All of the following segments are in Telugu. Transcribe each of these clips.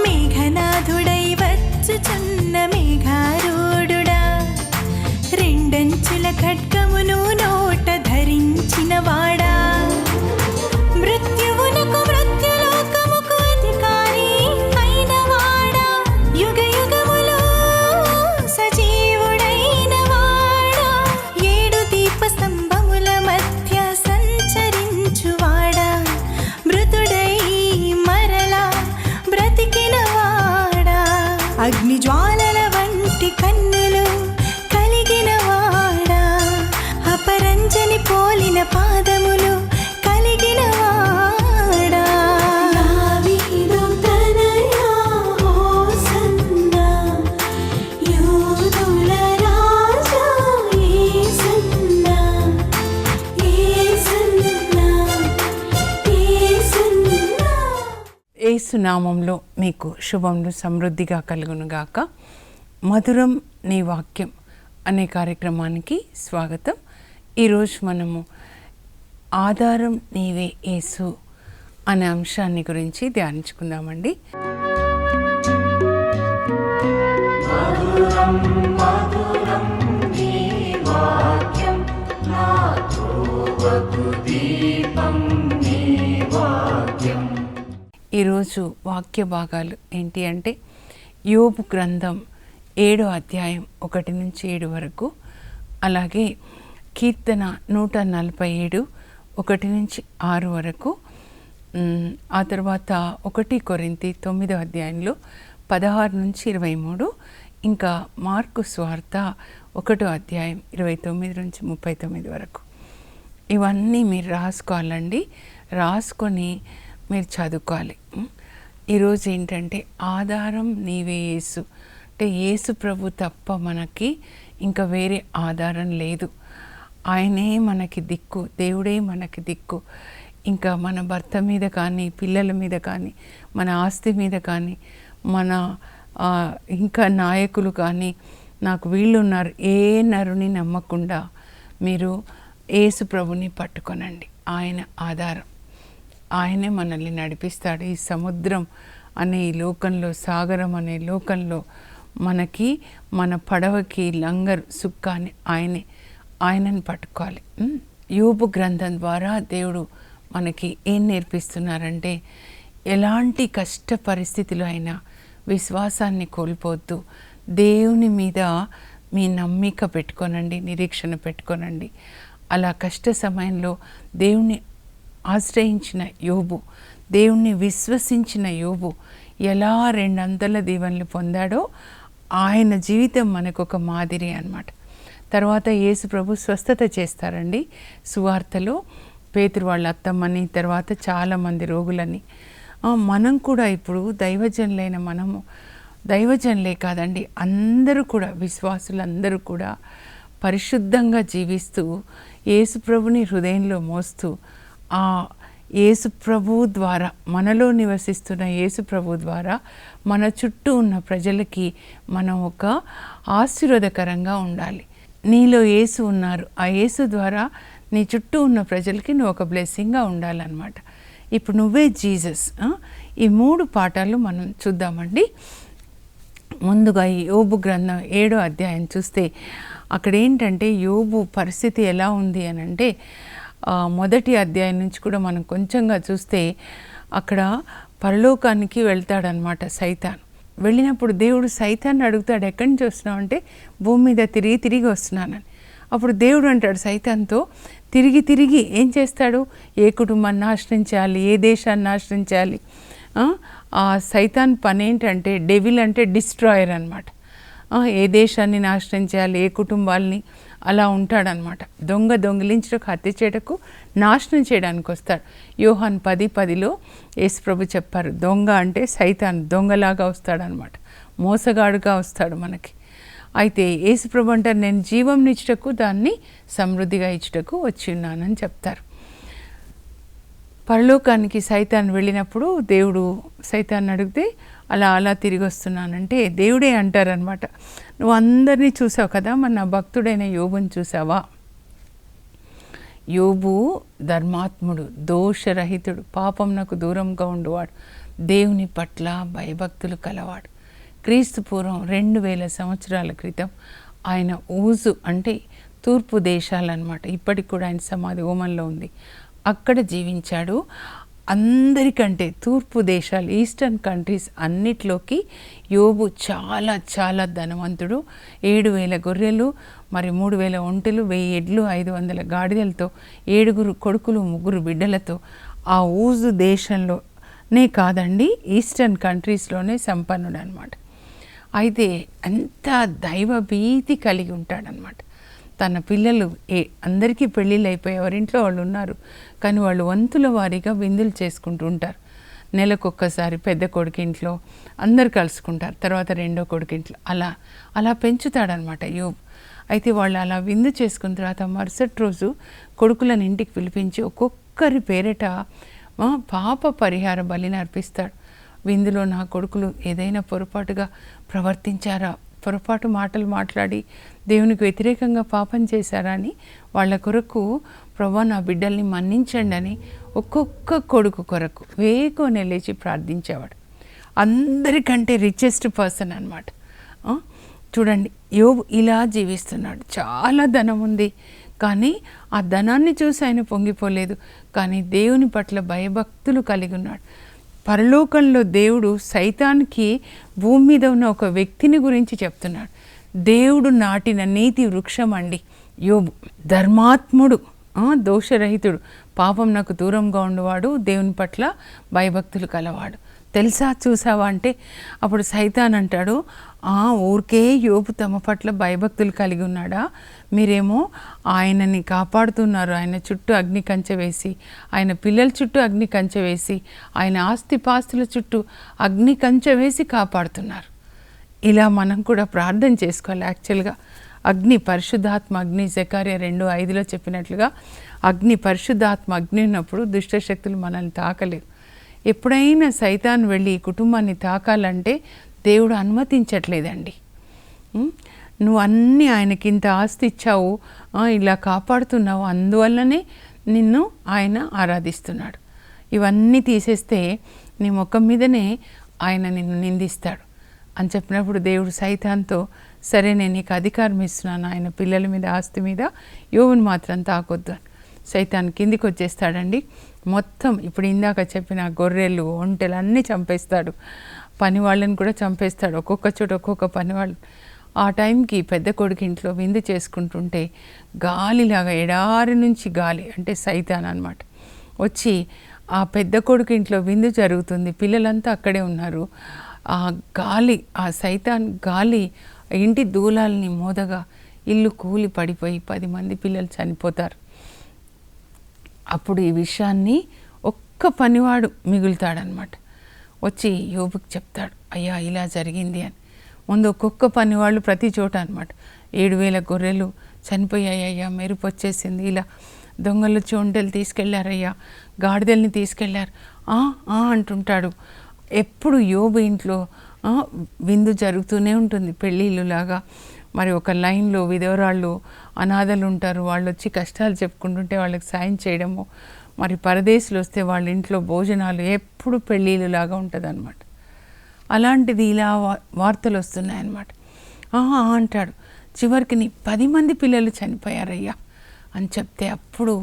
మేఘనాథుడై వచ్చుచున్న మేఘారూఢుడా, రెండంచుల ఖడ్గమును నోట ధరించిన వాడా, మృత్యువునకు మృత్యులోకముకు అధికారి అయిన వాడా, యుగ యుగములో సజీవుడైన వాడా, ఏడు దీప స్తంభముల మధ్య సంచరించువాడా, మృతుడై మరలా బ్రతికిన వాడా, అగ్ని జ్వాలల వంటి కన్నులు కలిగిన వాడా, అపరంజని పోలిన పాదములు కలిగిన వాడా, దావీదు తనయా హోసన్నా, యూదుల రాజా యేసన్నా, యేసన్నా, యేసన్నా. యేసు నామంలో మీకు శుభములు సమృద్ధిగా కలుగునుగాక. మధురం నీ వాక్యం అనే కార్యక్రమానికి స్వాగతం. ఈరోజు మనము ఆధారం నీవే యేసు అనే అంశాన్ని గురించి ధ్యానించుకుందామండి. ఈరోజు వాక్య భాగాలు ఏంటి అంటే యోబు గ్రంథం 7వ అధ్యాయం 1 నుంచి 7 వరకు, అలాగే కీర్తన 147 1 నుంచి 6 వరకు, ఆ తర్వాత 1 కొరింథీ 9వ అధ్యాయంలో 16 నుంచి 23, ఇంకా మార్కు సువార్త 1వ అధ్యాయం 29 నుంచి 39 వరకు. ఇవన్నీ మీరు రాసుకోవాలండి. రాసుకొని మీరు చదువుకోవాలి. ఈరోజు ఏంటంటే ఆధారం నీవే యేసు, అంటే యేసు ప్రభు తప్ప మనకి ఇంకా వేరే ఆధారం లేదు. ఆయనే మనకి దిక్కు, దేవుడే మనకి దిక్కు. ఇంకా మన భర్త మీద కానీ, పిల్లల మీద కానీ, మన ఆస్తి మీద కానీ, మన ఇంకా నాయకులు కానీ, నాకు వీళ్ళు ఉన్నారు, ఏ నరుని నమ్మకుండా మీరు యేసు ప్రభుని పట్టుకొనండి. ఆయన ఆధారం, ఆయనే మనల్ని నడిపిస్తాడు. ఈ సముద్రం అనే ఈ లోకంలో, సాగరం అనే లోకంలో మనకి, మన పడవకి లంగర్ సుక్కాని ఆయనని పట్టుకోవాలి. యోబు గ్రంథం ద్వారా దేవుడు మనకి ఏం నేర్పిస్తున్నారంటే, ఎలాంటి కష్ట పరిస్థితులు అయినా విశ్వాసాన్ని కోల్పోవద్దు. దేవుని మీద మీ నమ్మిక పెట్టుకోనండి, నిరీక్షణ పెట్టుకోనండి. అలా కష్ట సమయంలో దేవుని ఆశ్రయించిన యోబు, దేవుణ్ణి విశ్వసించిన యోబు ఎలా 200 దీవెనలు పొందాడో ఆయన జీవితం మనకు ఒక మాదిరి అన్నమాట. తర్వాత యేసు ప్రభు స్వస్థత చేస్తారండి. సువార్తలో పేతురు వాళ్ళ అత్తమ్మని, తర్వాత చాలామంది రోగులని. మనం కూడా ఇప్పుడు దైవజనులైన మనము, దైవజనులే కాదండి, అందరూ కూడా, విశ్వాసులందరూ కూడా పరిశుద్ధంగా జీవిస్తూ యేసు ప్రభుని హృదయంలో మోస్తూ, ఆ యేసు ప్రభువు ద్వారా, మనలో నివసిస్తున్న యేసు ప్రభువు ద్వారా మన చుట్టూ ఉన్న ప్రజలకి మనం ఒక ఆశీర్వాదకరంగా ఉండాలి. నీలో యేసు ఉన్నారు, ఆ యేసు ద్వారా నీ చుట్టూ ఉన్న ప్రజలకి నువ్వు ఒక బ్లెస్సింగ్గా ఉండాలన్నమాట. ఇప్పుడు నువ్వే జీసస్. ఈ 3 పాఠాలు మనం చూద్దామండి. ముందుగా ఈ యోబు గ్రంథం 7వ అధ్యాయం చూస్తే అక్కడ ఏంటంటే యోబు పరిస్థితి ఎలా ఉంది అని అంటే, మొదటి అధ్యాయం నుంచి కూడా మనం కొంచెంగా చూస్తే అక్కడ పరలోకానికి వెళ్తాడనమాట సైతాన్. వెళ్ళినప్పుడు దేవుడు సైతాన్ని అడుగుతాడు, ఎక్కడి నుంచి వస్తున్నావు అంటే, భూమి మీద తిరిగి వస్తున్నానని. అప్పుడు దేవుడు అంటాడు సైతాన్తో, తిరిగి ఏం చేస్తాడు? ఏ కుటుంబాన్ని నాశనం, ఏ దేశాన్ని నాశనం చేయాలి. ఆ సైతాన్ పని ఏంటంటే, డెవిల్ అంటే డిస్ట్రాయర్ అనమాట. ఏ దేశాన్ని నాశనం చేయాలి, ఏ కుటుంబాలని, అలా ఉంటాడనమాట. దొంగిలించటకు, హత్య చేయటకు, నాశనం చేయడానికి వస్తాడు. యోహాను 10:10లో యేసుప్రభు చెప్పారు, దొంగ అంటే సైతాన్ దొంగలాగా వస్తాడనమాట, మోసగాడుగా వస్తాడు మనకి. అయితే యేసుప్రభు అంటారు, నేను జీవం ఇచ్చుటకు, దాన్ని సమృద్ధిగా ఇచ్చుటకు వచ్చి ఉన్నానని చెప్తారు. పరలోకానికి సైతాన్ వెళ్ళినప్పుడు దేవుడు సైతాన్ని అడిగితే అలా తిరిగి వస్తున్నానంటే దేవుడే అంటారనమాట, నువ్వు అందరినీ చూసావు కదా, మరి నా భక్తుడైన యోబుని చూసావా? యోబు ధర్మాత్ముడు, దోషరహితుడు, పాపం నాకు దూరంగా ఉండువాడు, దేవుని పట్ల భయభక్తులు కలవాడు. క్రీస్తు పూర్వం 2000 సంవత్సరాల క్రితం ఆయన ఊజు అంటే తూర్పు దేశాలన్నమాట, ఇప్పటికి కూడా ఆయన సమాధి ఓమన్లో ఉంది, అక్కడ జీవించాడు. అందరికంటే తూర్పు దేశాలు, ఈస్టర్న్ కంట్రీస్ అన్నిట్లోకి యోబు చాలా చాలా ధనవంతుడు. 7,000 గొర్రెలు, మరి 3,000 ఒంటెలు, 1000 ఎడ్లు, 500 గాడిదలతో, 7 కొడుకులు, 3 బిడ్డలతో ఆ ఊజు దేశంలోనే కాదండి, ఈస్టర్న్ కంట్రీస్లోనే సంపన్నుడు అనమాట. అయితే అంత దైవ భీతి కలిగి ఉంటాడనమాట. తన పిల్లలు అందరికీ పెళ్ళిళ్ళు అయిపోయి ఎవరింట్లో వాళ్ళు ఉన్నారు, కానీ వాళ్ళు వంతుల వారీగా విందులు చేసుకుంటూ ఉంటారు. నెలకొక్కసారి పెద్ద కొడుకింట్లో అందరు కలుసుకుంటారు, తర్వాత రెండో కొడుకింట్లో, అలా పెంచుతాడనమాట యోబు. అయితే వాళ్ళు అలా విందు చేసుకున్న తర్వాత మరుసటి రోజు కొడుకులను ఇంటికి పిలిపించి ఒక్కొక్కరి పేరిట పాప పరిహార బలిని అర్పిస్తాడు. విందులో నా కొడుకులు ఏదైనా పొరపాటుగా ప్రవర్తించారా, పొరపాటు మాటలు మాట్లాడి దేవునికి వ్యతిరేకంగా పాపం చేశారా అని వాళ్ళ కొరకు ప్రభువా నా బిడ్డల్ని మన్నించండి అని ఒక్కొక్క కొడుకు కొరకు వేగోనే లేచి ప్రార్థించేవాడు. అందరికంటే రిచెస్ట్ పర్సన్ అనమాట. చూడండి, యోబు ఇలా జీవిస్తున్నాడు. చాలా ధనం ఉంది, కానీ ఆ ధనాన్ని చూసి ఆయన పొంగిపోలేదు, కానీ దేవుని పట్ల భయభక్తులు కలిగి ఉన్నాడు. పరలోకంలో దేవుడు సైతానికి భూమి మీద ఉన్న ఒక వ్యక్తిని గురించి చెప్తున్నాడు. దేవుడు నాటిన నీతి వృక్షం అండి యోబు. ధర్మాత్ముడు, దోషరహితుడు, పాపం నాకు దూరంగా ఉండేవాడు, దేవుని పట్ల భయభక్తులు కలవాడు. తెలుసా, చూసావా అంటే అప్పుడు సైతాన్ అంటాడు, ఊరికే యోబు తమ పట్ల భయభక్తులు కలిగి ఉన్నాడా, మీరేమో ఆయనని కాపాడుతున్నారు, ఆయన చుట్టూ అగ్ని కంచె వేసి, ఆయన పిల్లల చుట్టూ అగ్ని కంచె వేసి, ఆయన ఆస్తిపాస్తుల చుట్టూ అగ్ని కంచె వేసి కాపాడుతున్నారు. ఇలా మనం కూడా ప్రార్థన చేసుకోవాలి. యాక్చువల్గా అగ్ని, పరిశుద్ధాత్మ అగ్ని, జకర్యా 2:5 చెప్పినట్లుగా అగ్ని, పరిశుద్ధాత్మ అగ్ని ఉన్నప్పుడు దుష్టశక్తులు మనల్ని తాకలేవు. ఎప్పుడైనా సైతాన్ వెళ్ళి ఈ కుటుంబాన్ని తాకాలంటే దేవుడు అనుమతించట్లేదండి. నువ్వు అన్నీ ఆయనకింత ఆస్తి ఇచ్చావు, ఇలా కాపాడుతున్నావు, అందువల్లనే నిన్ను ఆయన ఆరాధిస్తున్నాడు. ఇవన్నీ తీసేస్తే నీ ముఖం మీదనే ఆయన నిన్ను నిందిస్తాడు అని చెప్పినప్పుడు దేవుడు సైతాన్తో, సరే నేను నీకు అధికారం ఇస్తున్నాను, ఆయన పిల్లల మీద, ఆస్తి మీద, యోబుని మాత్రం తాకొద్దు అని. సైతాన్ కిందికి వచ్చేస్తాడండి. మొత్తం ఇప్పుడు ఇందాక చెప్పిన గొర్రెలు, ఒంటెలు అన్నీ చంపేస్తాడు. పని వాళ్ళని కూడా చంపేస్తాడు, ఒక్కొక్క చోట ఒక్కొక్క పనివాళ్ళు. ఆ టైంకి పెద్ద కొడుకు ఇంట్లో విందు చేసుకుంటుంటే గాలిలాగా, ఎడారి నుంచి గాలి అంటే సైతాన్ అనమాట వచ్చి, ఆ పెద్ద కొడుకు ఇంట్లో విందు జరుగుతుంది, పిల్లలంతా అక్కడే ఉన్నారు. ఆ గాలి, ఆ సైతాన్ గాలి ఇంటి దూలాలని మోదగా ఇల్లు కూలి పడిపోయి 10 మంది పిల్లలు చనిపోతారు. అప్పుడు ఈ విషయాన్ని ఒక్క పనివాడు మిగులుతాడనమాట. వచ్చి యోబుకి చెప్తాడు, అయ్యా ఇలా జరిగింది అని. ముందు ఒక్కొక్క పనివాళ్ళు ప్రతి చోట అనమాట, 7,000 గొర్రెలు చనిపోయాయ్యా, మెరుపు వచ్చేసింది, ఇలా దొంగలు ఒంటెలు తీసుకెళ్లారయ్యా, గాడిదల్ని తీసుకెళ్లారు అంటుంటాడు. ఎప్పుడు యోబు ఇంట్లో విందు జరుగుతూనే ఉంటుంది, పెళ్ళిళ్ళులాగా. మరి ఒక లైన్లో విధవరాళ్ళు, అనాథలు ఉంటారు, వాళ్ళు వచ్చి కష్టాలు చెప్పుకుంటుంటే వాళ్ళకి సాయం చేయడము, మరి పరదేశులు వస్తే వాళ్ళ ఇంట్లో భోజనాలు, ఎప్పుడు పెళ్ళిళ్ళులాగా ఉంటుంది అనమాట. అలాంటిది ఇలా వార్తలు వస్తున్నాయన్నమాట. అంటాడు, చివరికి నీ 10 మంది పిల్లలు చనిపోయారయ్యా అని చెప్తే, అప్పుడు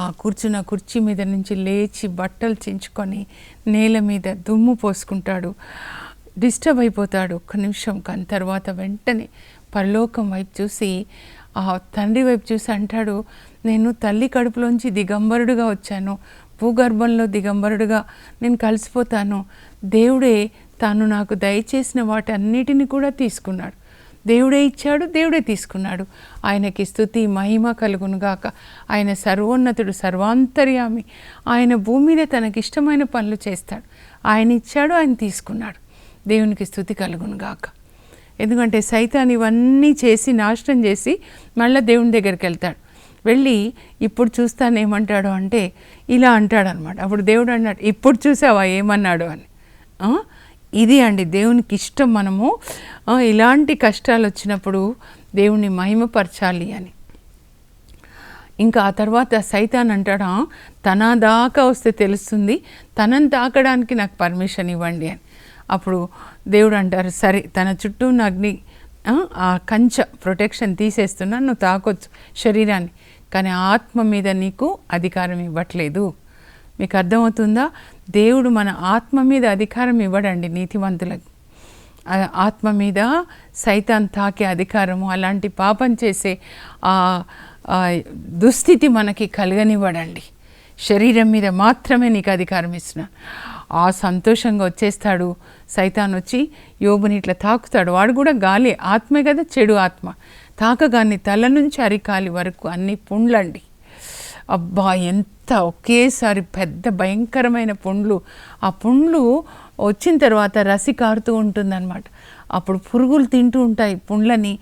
ఆ కూర్చున్న కుర్చీ మీద నుంచి లేచి బట్టలు చించుకొని నేల మీద దుమ్ము పోసుకుంటాడు, డిస్టర్బ్ అయిపోతాడు ఒక్క నిమిషం. కానీ తర్వాత వెంటనే పరలోకం వైపు చూసి, ఆ తండ్రి వైపు చూసి అంటాడు, నేను తల్లి కడుపులోంచి దిగంబరుడుగా వచ్చాను, భూగర్భంలో దిగంబరుడుగా నేను కలిసిపోతాను. దేవుడే తాను నాకు దయచేసిన వాటన్నిటిని కూడా తీసుకున్నాడు, దేవుడే ఇచ్చాడు, దేవుడే తీసుకున్నాడు. ఆయనకి స్తుతి మహిమ కలుగునుగాక. ఆయన సర్వోన్నతుడు, సర్వాంతర్యామి. ఆయన భూమి మీద తనకిష్టమైన పనులు చేస్తాడు. ఆయన ఇచ్చాడు, ఆయన తీసుకున్నాడు. దేవునికి స్తుతి కలుగునుగాక. ఎందుకంటే సైతాన్ ఇవన్నీ చేసి నాశనం చేసి మళ్ళీ దేవుని దగ్గరికి వెళ్తాడు. వెళ్ళి ఇప్పుడు చూస్తానేమంటాడు అంటే ఇలా అంటాడనమాట. అప్పుడు దేవుడు అన్నాడు, ఇప్పుడు చూసావా ఏమన్నాడు అని. ఇది అండి దేవునికి ఇష్టం. మనము ఇలాంటి కష్టాలు వచ్చినప్పుడు దేవుని మహిమపరచాలి అని. ఇంకా ఆ తర్వాత సైతాన్ అంటాడా, తన దాకా వస్తే తెలుస్తుంది, తనని తాకడానికి నాకు పర్మిషన్ ఇవ్వండి అని. అప్పుడు దేవుడు అంటారు, సరే తన చుట్టూ ఉన్న అగ్ని ఆ కంచె ప్రొటెక్షన్ తీసేస్తున్నా, నువ్వు తాకొచ్చు శరీరాన్ని, కానీ ఆత్మ మీద నీకు అధికారం ఇవ్వట్లేదు. మీకు అర్థమవుతుందా? దేవుడు మన ఆత్మ మీద అధికారం ఇవ్వడండి నీతివంతులకు. ఆత్మ మీద సైతాన్ తాకే అధికారము, అలాంటి పాపం చేసే దుస్థితి మనకి కలగనివ్వడండి. శరీరం మీద మాత్రమే నీకు అధికారం ఇస్తున్నాను. ఆ సంతోషంగా వచ్చేస్తాడు సైతాన్, వచ్చి యోబుని ఇట్లా తాకుతాడు. వాడు కూడా గాలి ఆత్మే కదా, చెడు ఆత్మ. తాకగాని తల నుంచి అరికాలి వరకు అన్ని పుండ్లండి. అబ్బా, ఎంత ఒకేసారి పెద్ద భయంకరమైన పుండ్లు. ఆ పుండ్లు వచ్చిన తర్వాత రసి కారుతూ ఉంటుందన్నమాట. అప్పుడు పురుగులు తింటూ ఉంటాయి పుండ్లని,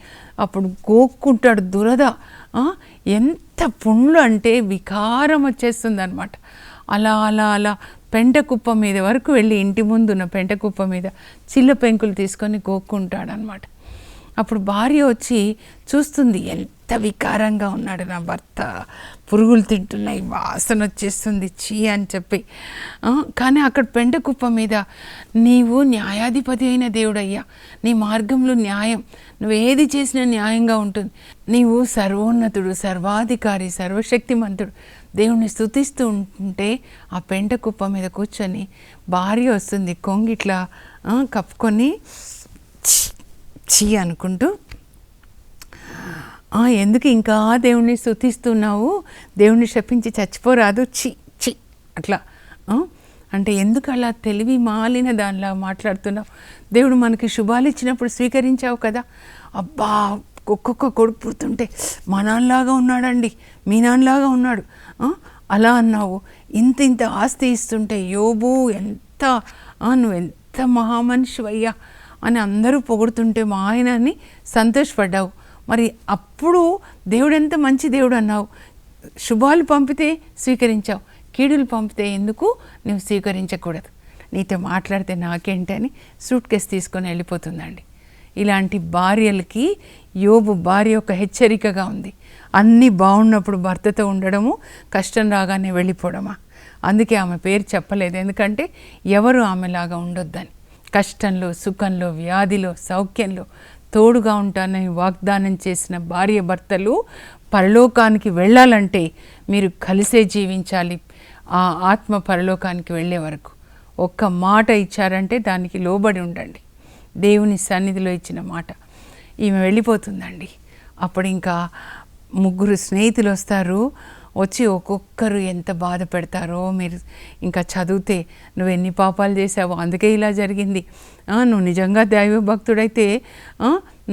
అప్పుడు గోక్కుంటాడు దురద. ఎంత పుండ్లు అంటే వికారం వచ్చేస్తుంది అనమాట. అలా అలా అలా పెంట కుప్ప మీద వరకు వెళ్ళి, ఇంటి ముందున్న పెంట కుప్ప మీద చిల్ల పెంకులు తీసుకొని గోక్కుంటాడు అనమాట. అప్పుడు భార్య వచ్చి చూస్తుంది, ఎంత వికారంగా ఉన్నాడు నా భర్త, పురుగులు తింటున్నాయి, వాసన వచ్చేస్తుంది, చీ అని చెప్పి. కానీ అక్కడ పెంట కుప్ప మీద, నీవు న్యాయాధిపతి అయిన దేవుడయ్యా, నీ మార్గంలో న్యాయం, నువ్వు ఏది చేసినా న్యాయంగా ఉంటుంది, నీవు సర్వోన్నతుడు, సర్వాధికారి, సర్వశక్తిమంతుడు, దేవుణ్ణి స్తుతిస్తూ ఉంటే ఆ పెంట కుప్ప మీద కూర్చొని భార్య వస్తుంది, కొంగిట్లా కప్పుకొని చీ అనుకుంటూ, ఎందుకు ఇంకా దేవుణ్ణి స్తుతిస్తున్నావు, దేవుణ్ణి శపించి చచ్చిపోరాదు, చి చి అట్లా అంటే ఎందుకు అలా తెలివి మాలిన దానిలా మాట్లాడుతున్నావు? దేవుడు మనకి శుభాలు ఇచ్చినప్పుడు స్వీకరించావు కదా. అబ్బా, ఒక్కొక్క కొడుకు పుడుతుంటే మా నాన్నలాగా ఉన్నాడండి, మీ నాన్నలాగా ఉన్నాడు అలా అన్నావు. ఇంత ఇంత ఆస్తి ఇస్తుంటే యోబు ఎంత నువ్వు ఎంత మహామనిషివయ్యా అని అందరూ పొగుడుతుంటే మా ఆయనని సంతోషపడ్డావు. మరి అప్పుడు దేవుడు ఎంత మంచి దేవుడు అన్నావు. శుభాలు పంపితే స్వీకరించావు, కీడులు పంపితే ఎందుకు నువ్వు స్వీకరించకూడదు? నీతో మాట్లాడితే నాకేంటి అని సూట్ కేసు తీసుకొని వెళ్ళిపోతుందండి. ఇలాంటి భార్యలకి యోబు భార్య ఒక హెచ్చరికగా ఉంది. అన్నీ బాగున్నప్పుడు భర్తతో ఉండడము, కష్టం రాగానే వెళ్ళిపోవడమా. అందుకే ఆమె పేరు చెప్పలేదు, ఎందుకంటే ఎవరు ఆమెలాగా ఉండొద్దని. కష్టంలో, సుఖంలో, వ్యాధిలో, సౌఖ్యంలో తోడుగా ఉంటానని వాగ్దానం చేసిన భార్య భర్తలు పరలోకానికి వెళ్ళాలంటే మీరు కలిసే జీవించాలి. ఆ ఆత్మ పరలోకానికి వెళ్ళే వరకు ఒక్క మాట ఇచ్చారంటే దానికి లోబడి ఉండండి. దేవుని సన్నిధిలో ఇచ్చిన మాట. ఈమె వెళ్ళిపోతుందండి. అప్పుడు ఇంకా ముగ్గురు స్నేహితులు వస్తారు. వచ్చి ఒక్కొక్కరు ఎంత బాధ పెడతారో మీరు ఇంకా చదివితే. నువ్వు ఎన్ని పాపాలు చేసావో అందుకే ఇలా జరిగింది, నువ్వు నిజంగా దైవభక్తుడైతే,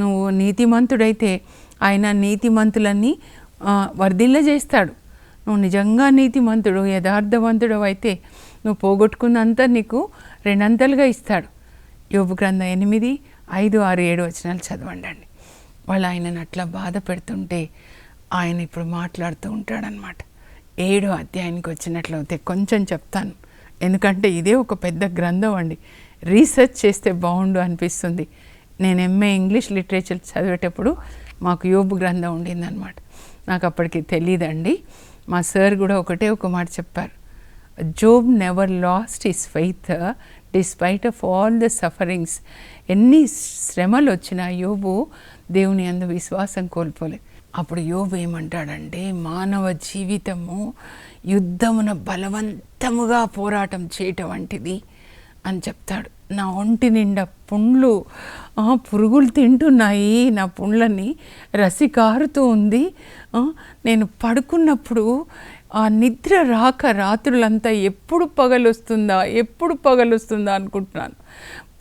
నువ్వు నీతిమంతుడైతే ఆయన నీతిమంతులన్నీ వర్ధిల్ల చేస్తాడు. నువ్వు నిజంగా నీతిమంతుడు, యథార్థవంతుడు అయితే నువ్వు పోగొట్టుకున్నంత నీకు రెండంతలుగా ఇస్తాడు. యోబు గ్రంథం 8, 5, 6, 7 వచనాలు చదవండి. వాళ్ళు ఆయనను అట్లా బాధ పెడుతుంటే ఆయన ఇప్పుడు మాట్లాడుతూ ఉంటాడనమాట. 7వ అధ్యాయానికి వచ్చినట్లయితే కొంచెం చెప్తాను, ఎందుకంటే ఇదే ఒక పెద్ద గ్రంథం అండి. రీసెర్చ్ చేస్తే బాగుండు అనిపిస్తుంది. నేను ఎంఏ ఇంగ్లీష్ లిటరేచర్ చదివేటప్పుడు మాకు యోబు గ్రంథం ఉండిందనమాట. నాకు అప్పటికి తెలియదండి. మా సార్ కూడా ఒకటే ఒక మాట చెప్పారు, Job never lost his faith despite of all the sufferings. ఎన్ని శ్రమలు వచ్చినా యోబు దేవుని యందు విశ్వాసం కోల్పోలేదు. అప్పుడు యోబు ఏమంటాడంటే, మానవ జీవితము యుద్ధమున బలవంతముగా పోరాటం చేయటం వంటిది అని చెప్తాడు. నా ఒంటి నిండా పుండ్లు, పురుగులు తింటున్నాయి, నా పుండ్లని రసి కారుతూ ఉంది. నేను పడుకున్నప్పుడు ఆ నిద్ర రాక రాత్రులంతా ఎప్పుడు పగలొస్తుందా అనుకుంటున్నాను.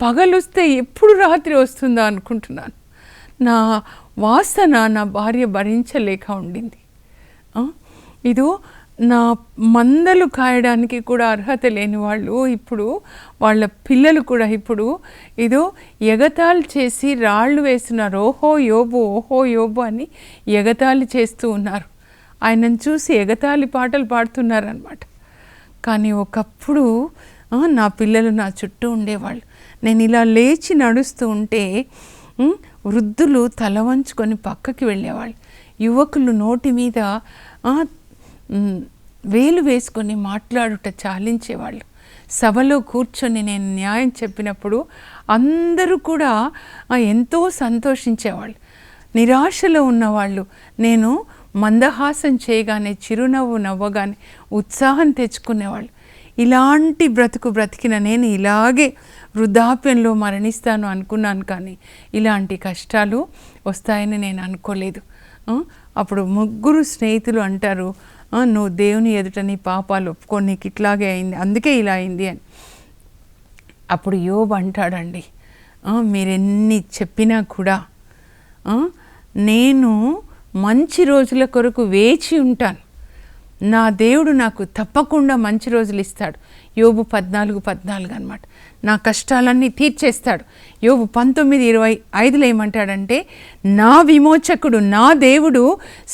పగలొస్తే ఎప్పుడు రాత్రి వస్తుందా అనుకుంటున్నాను. నా వాసన నా భార్య భరించలేక ఉండింది. ఇదో నా మందలు కాయడానికి కూడా అర్హత లేని వాళ్ళు ఇప్పుడు, వాళ్ళ పిల్లలు కూడా ఇప్పుడు ఇదో ఎగతాళి చేసి రాళ్ళు వేస్తున్నారు. ఓహో యోబు అని ఎగతాళి చేస్తూ ఉన్నారు. ఆయనను చూసి ఎగతాళి పాటలు పాడుతున్నారనమాట. కానీ ఒకప్పుడు నా పిల్లలు నా చుట్టూ ఉండేవాళ్ళు. నేను ఇలా లేచి నడుస్తూ ఉంటే వృద్ధులు తల వంచుకొని పక్కకి వెళ్ళేవాళ్ళు. యువకులు నోటి మీద వేలు వేసుకొని మాట్లాడుట చాలించేవాళ్ళు. సభలో కూర్చొని నేను న్యాయం చెప్పినప్పుడు అందరూ కూడా ఎంతో సంతోషించేవాళ్ళు. నిరాశలో ఉన్నవాళ్ళు నేను మందహాసం చేయగానే, చిరునవ్వు నవ్వగానే ఉత్సాహం తెచ్చుకునేవాళ్ళు. ఇలాంటి బ్రతికిన నేను ఇలాగే వృద్ధాప్యంలో మరణిస్తాను అనుకున్నాను, కానీ ఇలాంటి కష్టాలు వస్తాయని నేను అనుకోలేదు. అప్పుడు ముగ్గురు స్నేహితులు అంటారు, నువ్వు దేవుని ఎదుట నీ పాపాలు ఒప్పుకో, నీకు ఇట్లాగే అయింది, అందుకే ఇలా అయింది అని. అప్పుడు యోబు అంటాడండి, మీరెన్ని చెప్పినా కూడా నేను మంచి రోజుల కొరకు వేచి ఉంటాను, నా దేవుడు నాకు తప్పకుండా మంచి రోజులు ఇస్తాడు. యోబు 14:14 అనమాట. నా కష్టాలన్నీ తీర్చేస్తాడు. యోబు 19:25 ఏమంటాడంటే, నా విమోచకుడు నా దేవుడు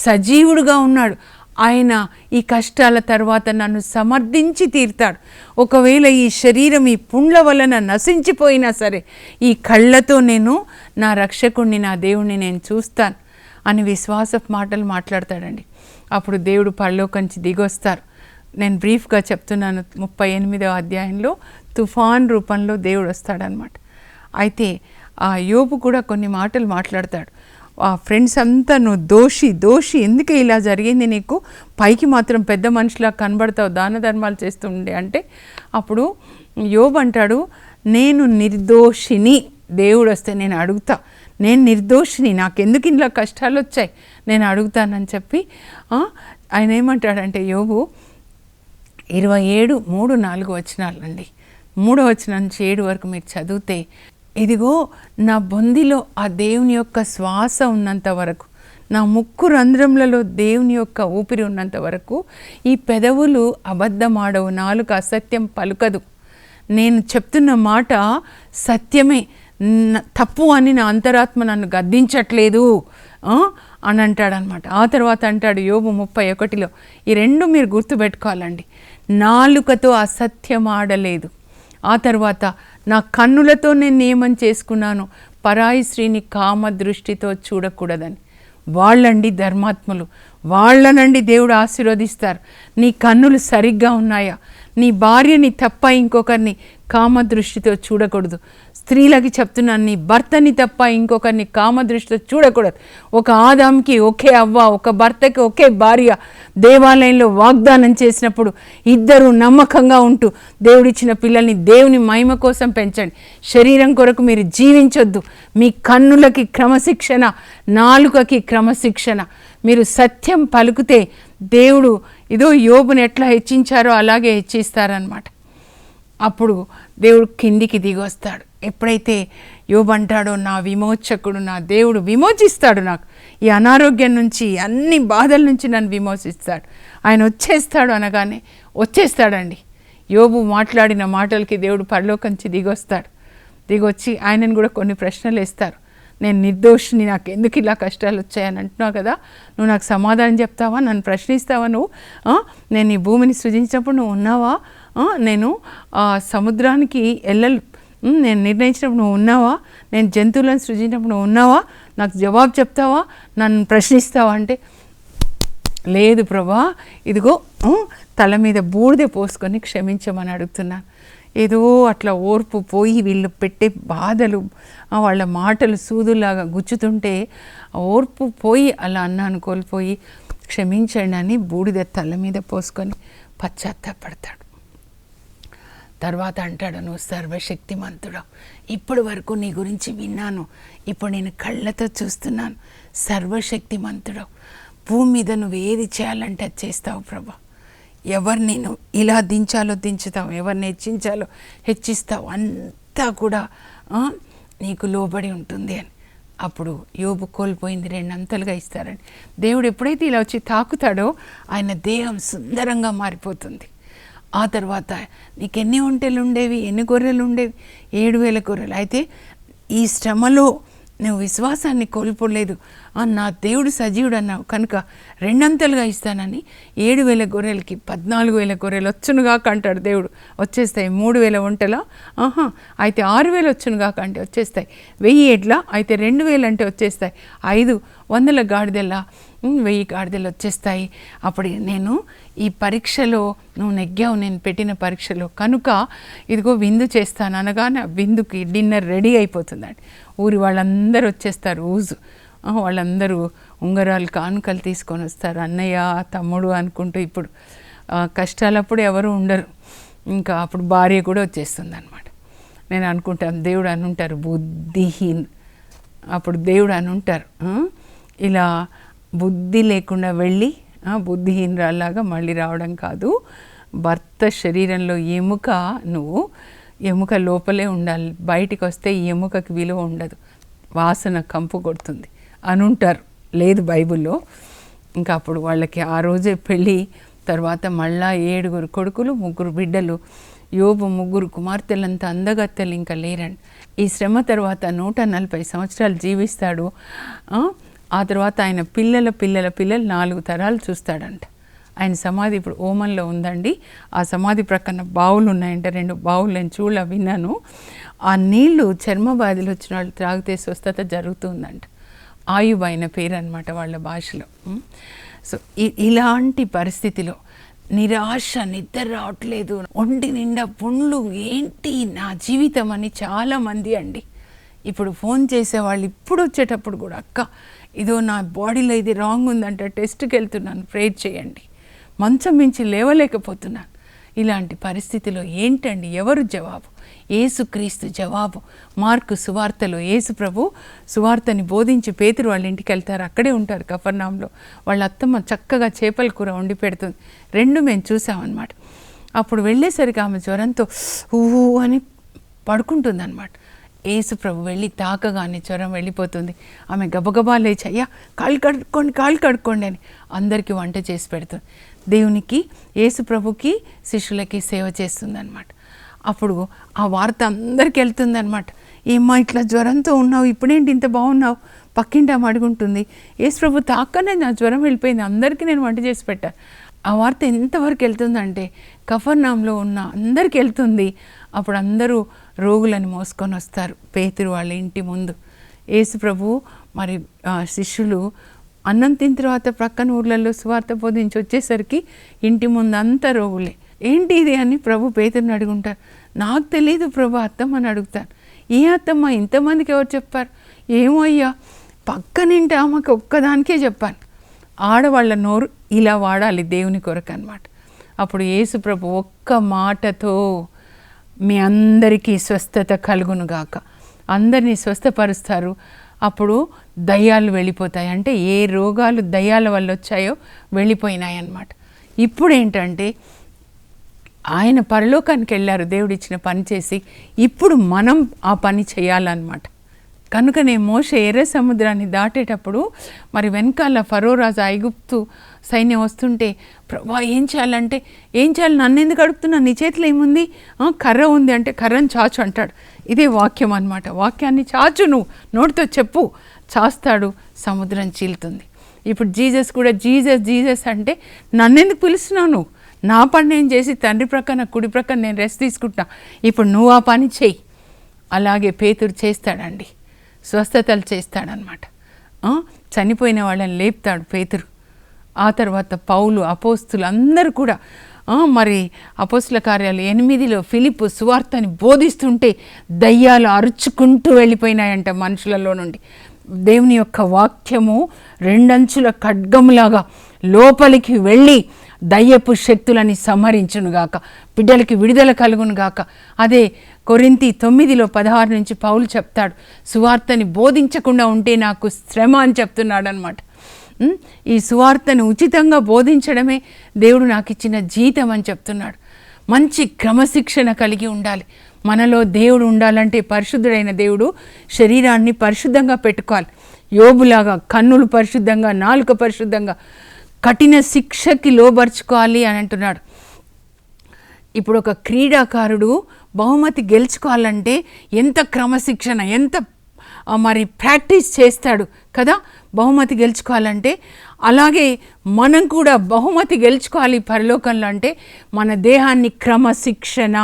సజీవుడుగా ఉన్నాడు, ఆయన ఈ కష్టాల తర్వాత నన్ను సమర్థించి తీరుతాడు. ఒకవేళ ఈ శరీరం ఈ పుండ్ల వలన నశించిపోయినా సరే ఈ కళ్ళతో నేను నా రక్షకుడిని, నా దేవుణ్ణి నేను చూస్తాను అని విశ్వాసపు మాటలు మాట్లాడతాడండి. అప్పుడు దేవుడు పరలోకంచి దిగొస్తారు. నేను బ్రీఫ్గా చెప్తున్నాను. 38వ అధ్యాయంలో తుఫాన్ రూపంలో దేవుడు వస్తాడనమాట. అయితే ఆ యోబు కూడా కొన్ని మాటలు మాట్లాడతాడు. ఆ ఫ్రెండ్స్ అంతా నువ్వు దోషి ఎందుకు ఇలా జరిగింది నీకు, పైకి మాత్రం పెద్ద మనిషిలా కనబడతావు, దాన ధర్మాలు చేస్తుండే అంటే, అప్పుడు యోబు అంటాడు, నేను నిర్దోషిని, దేవుడు వస్తే నేను అడుగుతా, నేను నిర్దోషిని, నాకెందుకు ఇలా కష్టాలు వచ్చాయి, నేను అడుగుతానని చెప్పి ఆయన ఏమంటాడంటే, యోబు 27:3-4 వచనాలండి. 3వ వచనం నుంచి 7 వరకు మీరు చదివితే, ఇదిగో నా బొందిలో ఆ దేవుని యొక్క శ్వాస ఉన్నంత వరకు, నా ముక్కు రంధ్రములలో దేవుని యొక్క ఊపిరి ఉన్నంత వరకు ఈ పెదవులు అబద్ధమాడవు, నాలుక అసత్యం పలుకదు, నేను చెప్తున్న మాట సత్యమే, తప్పు అని నా అంతరాత్మ నన్ను గద్దించట్లేదు అని అంటాడనమాట. ఆ తర్వాత అంటాడు యోబు 31లో, ఈ రెండు మీరు గుర్తుపెట్టుకోవాలండి, నాలుకతో అసత్యం ఆడలేదు. ఆ తర్వాత నా కన్నులతో నేను నియమం చేసుకున్నాను, పరాయి స్త్రీని కామ దృష్టితో చూడకూడదని. వాళ్ళండి ధర్మాత్ములు, వాళ్ళనండి దేవుడు ఆశీర్వదిస్తారు. నీ కన్నులు సరిగ్గా ఉన్నాయా? నీ భార్యని తప్ప ఇంకొకరిని కామ దృష్టితో చూడకూడదు. స్త్రీలకి చెప్తున్నాను, నీ భర్తని తప్ప ఇంకొకరిని కామ దృష్టితో చూడకూడదు. ఒక ఆదాంకి ఒకే అవ్వ, ఒక భర్తకి ఒకే భార్య దేవాలయంలో వాగ్దానం చేసినప్పుడు ఇద్దరు నమ్మకంగా ఉంటూ దేవుడిచ్చిన పిల్లల్ని దేవుని మహిమ కోసం పెంచండి. శరీరం కొరకు మీరు జీవించొద్దు. మీ కన్నులకి క్రమశిక్షణ, నాలుకకి క్రమశిక్షణ. మీరు సత్యం పలుకుతే దేవుడు ఇదో యోబుని ఎట్లా హెచ్చించారో అలాగే హెచ్చిస్తారనమాట. అప్పుడు దేవుడు కిందికి దిగి వస్తాడు. ఎప్పుడైతే యోబు అంటాడో, నా విమోచకుడు నా దేవుడు విమోచిస్తాడు, నాకు ఈ అనారోగ్యం నుంచి, అన్ని బాధల నుంచి నన్ను విమోచిస్తాడు, ఆయన వచ్చేస్తాడు అనగానే వచ్చేస్తాడండి. యోబు మాట్లాడిన మాటలకి దేవుడు పరలోకంచి దిగొస్తాడు. దిగొచ్చి ఆయనను కూడా కొన్ని ప్రశ్నలు వేస్తారు. నేను నిర్దోషిని, నాకు ఎందుకు ఇలా కష్టాలు వచ్చాయని అంటున్నావు కదా, నువ్వు నాకు సమాధానం చెప్తావా, నన్ను ప్రశ్నిస్తావా, నువ్వు నేను ఈ భూమిని సృజించినప్పుడు నువ్వు ఉన్నావా, నేను సముద్రానికి నేను నిర్ణయించినప్పుడు నువ్వు ఉన్నావా, నేను జంతువులను సృజించినప్పుడు నువ్వు ఉన్నావా, నాకు జవాబు చెప్తావా, నన్ను ప్రశ్నిస్తావా అంటే, లేదు ప్రభా, ఇదిగో తల మీద బూడిద పోసుకొని క్షమించమని అడుగుతున్నాను. ఏదో అట్లా ఓర్పు పోయి వీళ్ళు పెట్టే బాధలు, వాళ్ళ మాటలు సూదులాగా గుచ్చుతుంటే ఓర్పు పోయి అలా అన్నాను కోల్పోయి క్షమించండి అని బూడిద తల మీద పోసుకొని పశ్చాత్తాపడతాడు. తర్వాత అంటాడు, నువ్వు సర్వశక్తిమంతుడు, ఇప్పటి వరకు నీ గురించి విన్నాను, ఇప్పుడు నేను కళ్ళతో చూస్తున్నాను, సర్వశక్తిమంతుడు, భూమి మీద నువ్వు ఏది చేయాలంటే అది చేస్తావు ప్రభా, ఎవరిని నువ్వు ఇలా దించాలో దించుతావు, ఎవరిని హెచ్చించాలో హెచ్చిస్తావు, అంతా కూడా నీకు లోబడి ఉంటుంది అని. అప్పుడు యోబు కోల్పోయింది రెండంతలుగా ఇస్తారని. దేవుడు ఎప్పుడైతే ఇలా వచ్చి తాకుతాడో ఆయన దేహం సుందరంగా మారిపోతుంది. ఆ తర్వాత నీకు ఎన్ని ఒంటెలు ఉండేవి, ఎన్ని గొర్రెలు ఉండేవి, 7,000 గొర్రెలు. అయితే ఈ శ్రమలో నువ్వు విశ్వాసాన్ని కోల్పోలేదు, నా దేవుడు సజీవుడు అన్నావు కనుక రెండంతలుగా ఇస్తానని 7,000 గొర్రెలకి 14,000 గొర్రెలు వచ్చునుగాక అంటాడు దేవుడు. వచ్చేస్తాయి. 3,000 ఒంటెల, అయితే 6,000 వచ్చునుగాక అంటే వచ్చేస్తాయి. 1,000 ఎడ్ల అయితే 2,000 అంటే వచ్చేస్తాయి. 500 గాడిదెల 1000 గాడిదలు వచ్చేస్తాయి. అప్పుడు నేను ఈ పరీక్షలో నువ్వు నెగ్గావు, నేను పెట్టిన పరీక్షలో, కనుక ఇదిగో విందు చేస్తాను అనగానే ఆ విందుకి డిన్నర్ రెడీ అయిపోతుందండి. ఊరి వాళ్ళందరూ వచ్చేస్తారు, వాళ్ళందరూ ఉంగరాలు కానుకలు తీసుకొని వస్తారు, అన్నయ్య తమ్ముడు అనుకుంటూ. ఇప్పుడు కష్టాలప్పుడు ఎవరు ఉండరు, ఇంకా అప్పుడు భార్య కూడా వచ్చేస్తుంది అనమాట. నేను అనుకుంటాను దేవుడు అని ఉంటారు బుద్ధిహీన్, అప్పుడు దేవుడు అని ఉంటారు ఇలా బుద్ధి లేకుండా వెళ్ళి బుద్ధిహీనరాలాగా మళ్ళీ రావడం కాదు. భర్త శరీరంలో ఎముక, నువ్వు ఎముక లోపలే ఉండాలి, బయటికి వస్తే ఎముకకి విలువ ఉండదు, వాసన కంపు కొడుతుంది అని ఉంటారు. లేదు బైబిల్లో. ఇంకా అప్పుడు వాళ్ళకి ఆ రోజే పెళ్ళి, తర్వాత మళ్ళా 7 కొడుకులు 3 బిడ్డలు. యోబు 3 కుమార్తెలంత అందగత్తెలు ఇంకా లేరండి. ఈ శ్రమ తర్వాత 140 సంవత్సరాలు జీవిస్తాడు. ఆ తర్వాత ఆయన పిల్లల 4 తరాలు చూస్తాడంట. ఆయన సమాధి ఇప్పుడు ఓమన్లో ఉందండి. ఆ సమాధి ప్రక్కన బావులు ఉన్నాయంట, 2 బావులు, నేను విన్నాను. ఆ నీళ్లు చర్మ బాధలు వచ్చిన వాళ్ళు త్రాగితే స్వస్థత జరుగుతుందంట. ఆయుబ్ ఆయన పేరు అనమాట వాళ్ళ భాషలో. సో ఇలాంటి పరిస్థితిలో నిరాశ, నిద్ర రావట్లేదు, ఒంటి నిండా పుండ్లు, ఏంటి నా జీవితం అని చాలామంది అండి ఇప్పుడు ఫోన్ చేసేవాళ్ళు. ఇప్పుడు వచ్చేటప్పుడు కూడా అక్క ఇదో నా బాడీలో ఇది రాంగ్ ఉందంట, టెస్ట్కి వెళ్తున్నాను, ప్రేర్ చేయండి, మంచం మించి లేవలేకపోతున్నాను. ఇలాంటి పరిస్థితిలో ఏంటండి ఎవరు జవాబు? యేసుక్రీస్తు జవాబు. మార్కు సువార్తలో యేసు ప్రభు సువార్తని బోధించి పేతురు వాళ్ళ ఇంటికి వెళ్తారు, అక్కడే ఉంటారు కఫర్నాంలో. వాళ్ళ అత్తమ్మ చక్కగా చేపల కూర వండి పెడుతుంది, 2 మేము చూసామన్నమాట. అప్పుడు వెళ్ళేసరికి ఆమె జ్వరంతో ఊహు అని పడుకుంటుంది అనమాట. యేసు ప్రభు వెళ్ళి తాకగానే జ్వరం వెళ్ళిపోతుంది. ఆమె గబగబా లేచి అయ్యా కాళ్ళు కడుక్కోండి అని అందరికీ వంట చేసి పెడుతుంది. దేవునికి, యేసు ప్రభుకి, శిష్యులకి సేవ చేస్తుంది అనమాట. అప్పుడు ఆ వార్త అందరికీ వెళ్తుంది అనమాట. ఏమ్మా ఇట్లా జ్వరంతో ఉన్నావు, ఇప్పుడేంటి ఇంత బాగున్నావు, పక్కింటి ఆమె అడుగుంటుంది. యేసు ప్రభు తాకనే నా జ్వరం వెళ్ళిపోయింది, అందరికీ నేను వంట చేసి పెట్టాను. ఆ వార్త ఎంతవరకు వెళ్తుందంటే కఫర్నాంలో ఉన్న అందరికీ వెళ్తుంది. అప్పుడు అందరూ రోగులను మోసుకొని వస్తారు పేతురు వాళ్ళ ఇంటి ముందు. యేసు ప్రభు మరి శిష్యులు అన్నం తిన్న తర్వాత ప్రక్కన ఊర్లలో సువార్త బోధించి వచ్చేసరికి ఇంటి ముందు అంతా రోగులే. ఏంటి ఇది అని ప్రభు పేతురుని అడుగుంటారు. నాకు తెలియదు ప్రభు, అత్తమ్మని అడుగుతాను. ఏ అత్తమ్మ, ఇంతమందికి ఎవరు చెప్పారు? ఏమో అయ్యా, పక్కనింటి ఆమెకు ఒక్కదానికే చెప్పాను. ఆడవాళ్ళ నోరు ఇలా వాడాలి దేవుని కొరకు అన్నమాట. అప్పుడు యేసు ప్రభు ఒక్క మాటతో మీ అందరికీ స్వస్థత కలుగునుగాక, అందరినీ స్వస్థపరుస్తారు. అప్పుడు దయ్యాలు వెళ్ళిపోతాయి. అంటే ఏ రోగాలు దయ్యాల వల్ల వచ్చాయో వెళ్ళిపోయినాయి అన్నమాట. ఇప్పుడు ఏంటంటే ఆయన పరలోకానికి వెళ్ళారు దేవుడిచ్చిన పని చేసి, ఇప్పుడు మనం ఆ పని చేయాలన్నమాట. కనుకనే మోషే ఎర్ర సముద్రాన్ని దాటేటప్పుడు మరి వెనకాల ఫరో రాజు ఐగుప్తు సైన్యం వస్తుంటే ప్రభా ఏం చేయాలంటే, ఏం చేయాలి, నన్ను ఎందుకు అడుగుతున్నా, నీ చేతిలో ఏముంది, కర్ర ఉంది అంటే కర్రను చాచు అంటాడు. ఇదే వాక్యం అన్నమాట. వాక్యాన్ని చాచు, నువ్వు నోటితో చెప్పు, చాస్తాడు, సముద్రం చీలుతుంది. ఇప్పుడు జీసస్ కూడా జీసస్ అంటే నన్నెందుకు పిలుస్తున్నావు, నువ్వు నా పని నేను చేసి తండ్రి ప్రక్కన కుడి ప్రక్కన నేను రెస్ట్ తీసుకుంటా, ఇప్పుడు నువ్వు ఆ పని చెయ్యి. అలాగే పేతురు చేస్తాడండి, స్వస్థతలు చేస్తాడనమాట. చనిపోయిన వాళ్ళని లేపుతాడు పేతురు. ఆ తర్వాత పౌలు, అపోస్తులు అందరూ కూడా మరి అపోస్తుల కార్యాలు 8లో ఫిలిప్పు సువార్తని బోధిస్తుంటే దయ్యాలు అరుచుకుంటూ వెళ్ళిపోయినాయంట మనుషులలో నుండి. దేవుని యొక్క వాక్యము 2 అంచుల ఖడ్గములాగా లోపలికి వెళ్ళి దయ్యపు శక్తులని సంహరించునుగాక, బిడ్డలకి విడుదల కలుగునుగాక. అదే కొరింథీ 9:16 నుంచి పౌలు చెప్తాడు, సువార్తని బోధించకుండా ఉంటే నాకు శ్రమ అని చెప్తున్నాడు అనమాట. ఈ సువార్తను ఉచితంగా బోధించడమే దేవుడు నాకు ఇచ్చిన జీతం అని చెప్తున్నాడు. మంచి క్రమశిక్షణ కలిగి ఉండాలి. మనలో దేవుడు ఉండాలంటే పరిశుద్ధుడైన దేవుడు శరీరాన్ని పరిశుద్ధంగా పెట్టుకోవాలి. యోబులాగా కన్నులు పరిశుద్ధంగా, నాలుక పరిశుద్ధంగా, కఠిన శిక్షకి లోబర్చుకోవాలి అని అంటున్నాడు. ఇప్పుడు ఒక క్రీడాకారుడు బహుమతి గెలుచుకోవాలంటే ఎంత క్రమశిక్షణ, ఎంత మరి ప్రాక్టీస్ చేస్తాడు కదా బహుమతి గెలుచుకోవాలంటే. అలాగే మనం కూడా బహుమతి గెలుచుకోవాలి పరలోకంలో అంటే మన దేహాన్ని క్రమశిక్షణ,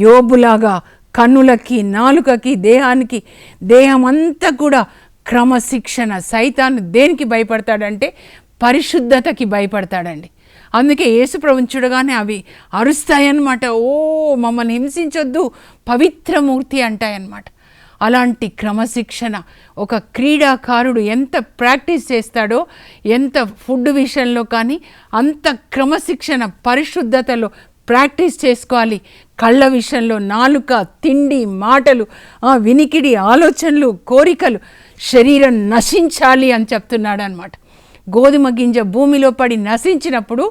యోబులాగా కన్నులకి, నాలుకకి, దేహానికి, దేహం అంతా కూడా క్రమశిక్షణ. సైతాను దేనికి భయపడతాడంటే పరిశుద్ధతకి భయపడతాడండి. అందుకే యేసుప్రభుని చూడగానే అవి అరుస్తాయన్నమాట. ఓ మమ్మల్ని హింసించొద్దు, పవిత్రమూర్తి అంటాయన్నమాట. అలాంటి క్రమశిక్షణ ఒక క్రీడాకారుడు ఎంత ప్రాక్టీస్ చేస్తాడో, ఎంత ఫుడ్ విషయంలో కానీ అంత క్రమశిక్షణ పరిశుద్ధతలో ప్రాక్టీస్ చేసుకోవాలి. కళ్ళ విషయంలో నాలుక, తిండి, మాటలు, వినికిడి, ఆలోచనలు, కోరికలు, శరీరం నశించాలి అని చెప్తున్నాడు అనమాట. గోధుమ గింజ భూమిలో పడి నశించినప్పుడు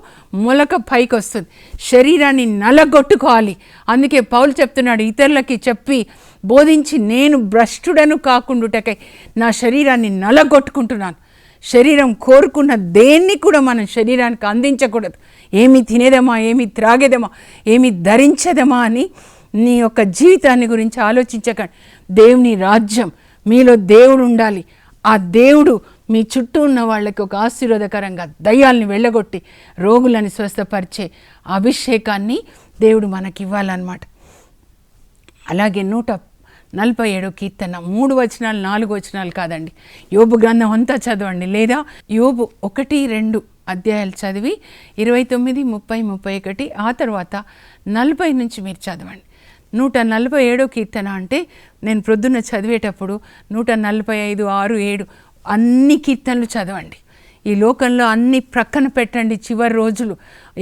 మొలక పైకి వస్తుంది. శరీరాన్ని నలగొట్టుకోవాలి. అందుకే పౌలు చెప్తున్నాడు, ఇతరులకి చెప్పి బోధించి నేను భ్రష్టుడను కాకుండాటకై నా శరీరాన్ని నలగొట్టుకుంటున్నాను. శరీరం కోరుకున్న దేన్ని కూడా మనం శరీరానికి అందించకూడదు. ఏమి తినేదమా, ఏమి త్రాగేదమా, ఏమి ధరించదమా అని నీ యొక్క జీవితాన్ని గురించి ఆలోచించకండి. దేవుని రాజ్యం, మీలో దేవుడు ఉండాలి. ఆ దేవుడు మీ చుట్టూ ఉన్న వాళ్ళకి ఒక ఆశీర్వాదకరంగా దయ్యాల్ని వెళ్ళగొట్టి రోగులని స్వస్థపరిచే అభిషేకాన్ని దేవుడు మనకి ఇవ్వాలన్నమాట. అలాగే 147 కీర్తన 3 వచనాలు 4 వచనాలు కాదండి, యోబు గ్రంథం అంతా చదవండి. లేదా యోబు 1-2 అధ్యాయాలు చదివి 29, 30, 31 ఆ తర్వాత 40 నుంచి మీరు చదవండి. 147 కీర్తన అంటే నేను ప్రొద్దున్న చదివేటప్పుడు 145, 6, 7 అన్ని కీర్తనలు చదవండి. ఈ లోకంలో అన్ని ప్రక్కన పెట్టండి. చివరి రోజులు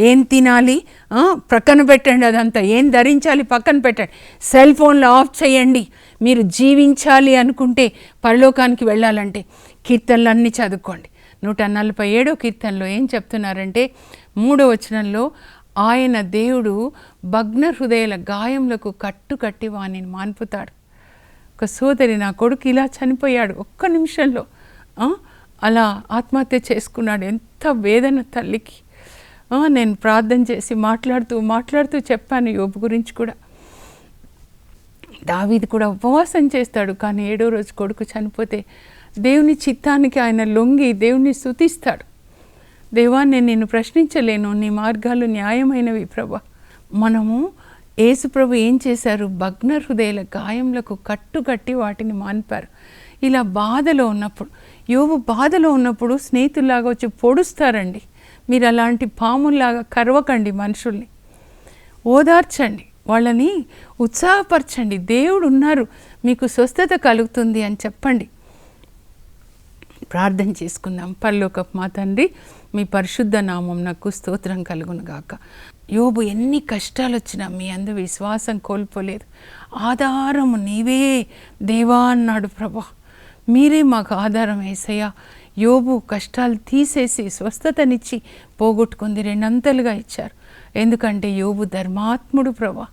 ఏం తినాలి ప్రక్కన పెట్టండి, అదంతా ఏం ధరించాలి పక్కన పెట్టండి, సెల్ ఫోన్లు ఆఫ్ చేయండి. మీరు జీవించాలి అనుకుంటే, పరలోకానికి వెళ్ళాలంటే కీర్తనలు అన్నీ చదువుకోండి. 147 కీర్తనలో ఏం చెప్తున్నారంటే 3వ వచనంలో, ఆయన దేవుడు భగ్న హృదయాల గాయములకు కట్టి వానిని మాన్పుతాడు. ఒక సోదరి, నా కొడుకు ఇలా చనిపోయాడు, ఒక్క నిమిషంలో అలా ఆత్మహత్య చేసుకున్నాడు. ఎంత వేదన తల్లికి. నేను ప్రార్థన చేసి మాట్లాడుతూ చెప్పాను యోబు గురించి కూడా. దావీదు కూడా ఉపవాసం చేస్తాడు, కానీ 7వ రోజు కొడుకు చనిపోతే దేవుని చిత్తానికి ఆయన లొంగి దేవుని స్తుతిస్తాడు. దేవా, నేను నిన్ను ప్రశ్నించలేను, నీ మార్గాలు న్యాయమైనవి ప్రభా. మనము యేసుప్రభు ఏం చేశారు? భగ్న హృదయాల గాయములకు కట్టి వాటిని మాన్పారు. ఇలా బాధలో ఉన్నప్పుడు, యోబు బాధలో ఉన్నప్పుడు స్నేహితుల్లాగా వచ్చి పొడుస్తారండి. మీరు అలాంటి పాముల్లాగా కరవకండి, మనుషుల్ని ఓదార్చండి, వాళ్ళని ఉత్సాహపరచండి. దేవుడు ఉన్నారు, మీకు స్వస్థత కలుగుతుంది అని చెప్పండి. ప్రార్థన చేసుకుందాం. పరలోకపు మా తండ్రి, మీ పరిశుద్ధ నామం నాకు స్తోత్రం కలుగును గాక. యోబు ఎన్ని కష్టాలు వచ్చినా మీ అందు విశ్వాసం కోల్పోలేదు. ఆధారము నీవే దేవా అన్నాడు. ప్రభా, మీరే మాకు ఆధారం యేసయ్యా. యోబు కష్టాలు తీసేసి స్వస్థతనిచ్చి పోగొట్టుకుంది 2 అంతలుగా ఇచ్చారు. ఎందుకంటే యోబు ధర్మాత్ముడు ప్రభా.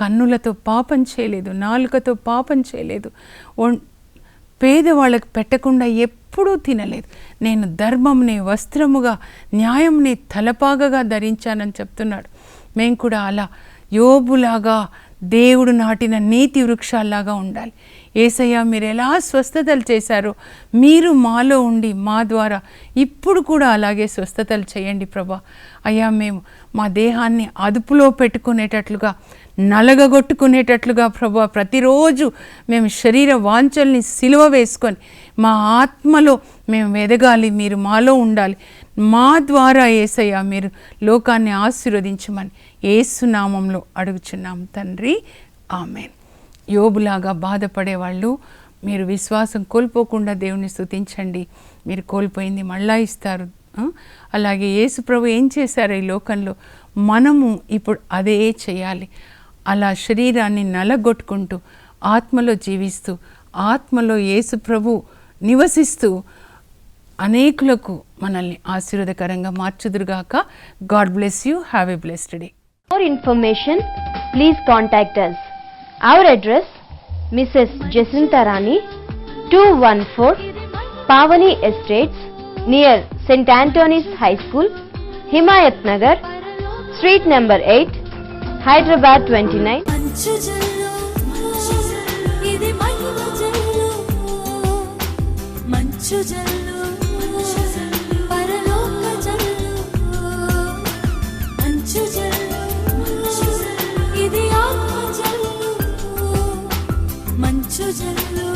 కన్నులతో పాపం చేయలేదు, నాలుకతో పాపం చేయలేదు, పేదవాళ్ళకు పెట్టకుండా ఎప్పుడూ తినలేదు. నేను ధర్మంని వస్త్రముగా, న్యాయంని తలపాగగా ధరించానని చెప్తున్నాడు. మేము కూడా అలా యోబులాగా దేవుడు నాటిన నీతి వృక్షాల్లాగా ఉండాలి. యేసయ్య, మీరు ఎలా స్వస్థతలు చేశారో మీరు మాలో ఉండి మా ద్వారా ఇప్పుడు కూడా అలాగే స్వస్థతలు చేయండి ప్రభా. అయ్యా, మేము మా దేహాన్ని అదుపులో పెట్టుకునేటట్లుగా, నలగగొట్టుకునేటట్లుగా ప్రభా, ప్రతిరోజు మేము శరీర వాంఛల్ని సిలువ వేసుకొని మా ఆత్మలో మేము ఎదగాలి. మీరు మాలో ఉండాలి. మా ద్వారా యేసయ్య మీరు లోకాన్ని ఆశీర్వదించమని యేసు నామంలో అడుగుచున్నాం తండ్రి, ఆమేన్. యోబులాగా బాధపడేవాళ్ళు మీరు విశ్వాసం కోల్పోకుండా దేవుని స్తుతించండి. మీరు కోల్పోయింది మళ్ళా ఇస్తారు. అలాగే యేసు ప్రభు ఏం చేశారు ఈ లోకంలో, మనము ఇప్పుడు అదే చేయాలి. అలా శరీరాన్ని నలగొట్టుకుంటూ ఆత్మలో జీవిస్తూ, ఆత్మలో యేసు ప్రభు నివసిస్తూ అనేకులకు మనల్ని ఆశీర్వాదకరంగా మార్చుదురుగాక. God bless you. Have a blessed day. For information, please contact us. Our address, Mrs. Jacinta Rani, 214 Pavani Estates, near St. Anthony's High School, Himayat Nagar, Street number 8, Hyderabad 29. మంచు జల్లు, ఇది మహిమ జల్లు, మంచు జల్లు, పరలోక జల్లు, మంచు జల్లు, ఇది ఆత్మ జల్లు, మంచు జల్లు.